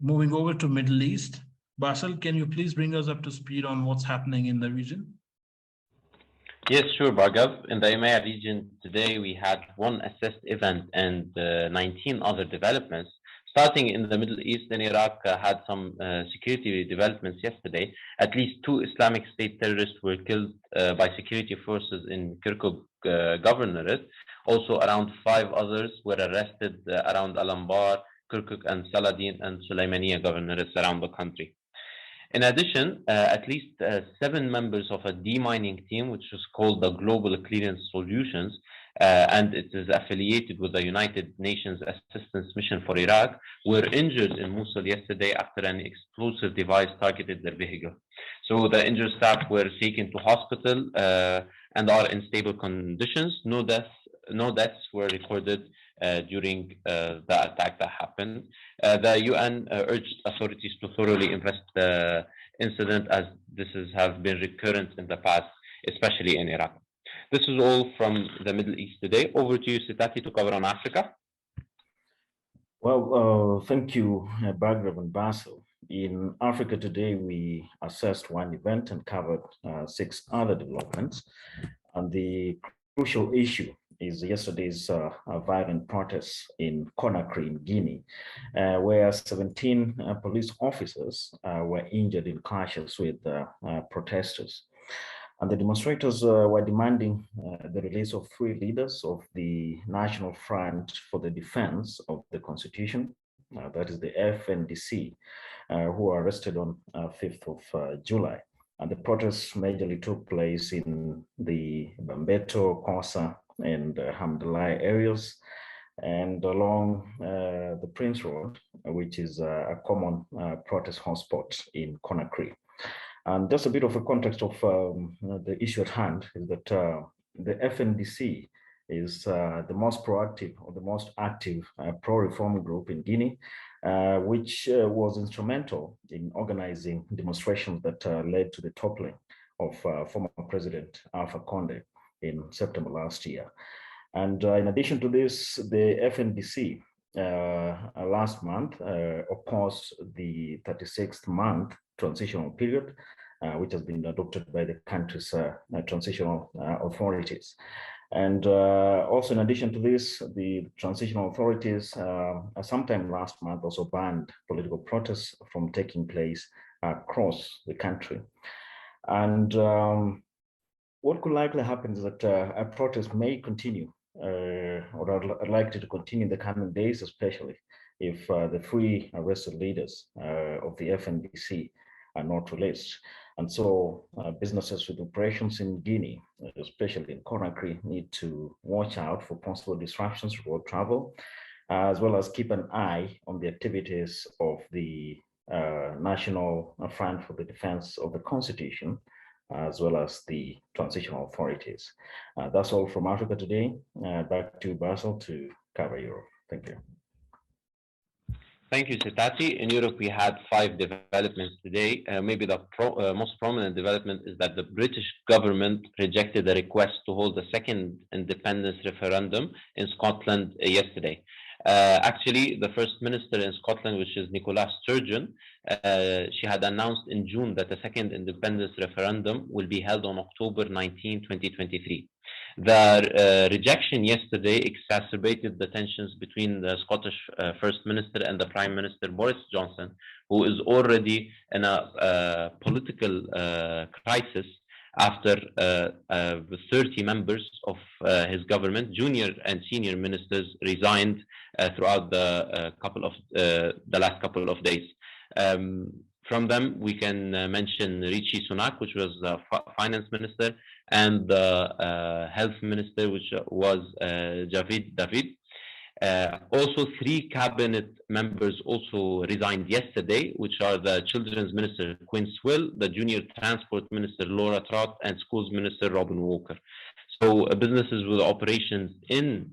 Moving over to Middle East, Bassel, can you please bring us up to speed on what's happening in the region? Yes, sure, Bhargav. In the EMEA region today, we had one assessed event and 19 other developments. Starting in the Middle East and Iraq had some security developments yesterday. At least 2 Islamic State terrorists were killed by security forces in Kirkuk governorate. Also, around 5 others were arrested around Al-Anbar, Kirkuk, and Saladin and Sulaimaniya governorates around the country. In addition, at least 7 members of a demining team, which is called the Global Clearance Solutions, and it is affiliated with the United Nations Assistance Mission for Iraq, were injured in Mosul yesterday after an explosive device targeted their vehicle. So the injured staff were taken to hospital and are in stable conditions. No deaths were recorded during the attack that happened. The UN urged authorities to thoroughly invest the incident, as this has been recurrent in the past, especially in Iraq. This is all from the Middle East today. Over to you, Sitati, to cover on Africa. Well, thank you, Bhargav and Bassel. In Africa today, we assessed one event and covered 6 other developments. And the crucial issue is yesterday's violent protests in Conakry in Guinea, where 17 police officers were injured in clashes with protesters. And the demonstrators were demanding the release of 3 leaders of the National Front for the Defense of the Constitution, that is the FNDC, who were arrested on 5th of July. And the protests majorly took place in the Bambeto, Kosa, and Hamdallah areas, and along the Prince Road, which is a common protest hotspot in Conakry. And just a bit of a context of the issue at hand is that the FNDC is the most proactive or the most active pro-reform group in Guinea, which was instrumental in organizing demonstrations that led to the toppling of former President Alpha Conde in September last year. And in addition to this, the FNDC last month opposed the 36th month transitional period, which has been adopted by the country's transitional authorities. And also, in addition to this, the transitional authorities sometime last month also banned political protests from taking place across the country. And what could likely happen is that a protest may continue or are likely to continue in the coming days, especially if the 3 arrested leaders of the FNDC are not released. And so businesses with operations in Guinea, especially in Conakry, need to watch out for possible disruptions to road travel, as well as keep an eye on the activities of the National Front for the Defense of the Constitution, as well as the transitional authorities. That's all from Africa today. Back to Bassel to cover Europe. Thank you. Thank you, Sitati. In Europe, we had 5 developments today. Maybe the most prominent development is that the British government rejected a request to hold a second independence referendum in Scotland yesterday. Actually, the First Minister in Scotland, which is Nicola Sturgeon, she had announced in June that a second independence referendum will be held on October 19, 2023. The rejection yesterday exacerbated the tensions between the Scottish First Minister and the Prime Minister Boris Johnson, who is already in a political crisis after 30 members of his government, junior and senior ministers, resigned throughout the last couple of days. From them, we can mention Rishi Sunak, which was the finance minister, and the health minister, which was Javid David. Also, 3 cabinet members also resigned yesterday, which are the children's minister, Quinn Swill, the junior transport minister, Laura Trott, and schools minister, Robin Walker. So businesses with operations in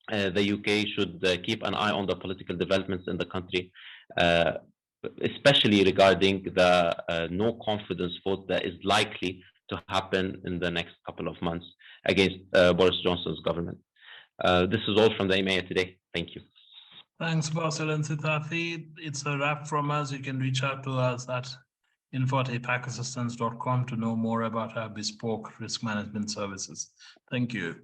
the UK should keep an eye on the political developments in the country, especially regarding the no confidence vote that is likely to happen in the next couple of months against Boris Johnson's government. This is all from the EMEA today. Thank you. Thanks, Bassel and Sitati. It's a wrap from us. You can reach out to us at info@apacassistance.com to know more about our bespoke risk management services. Thank you.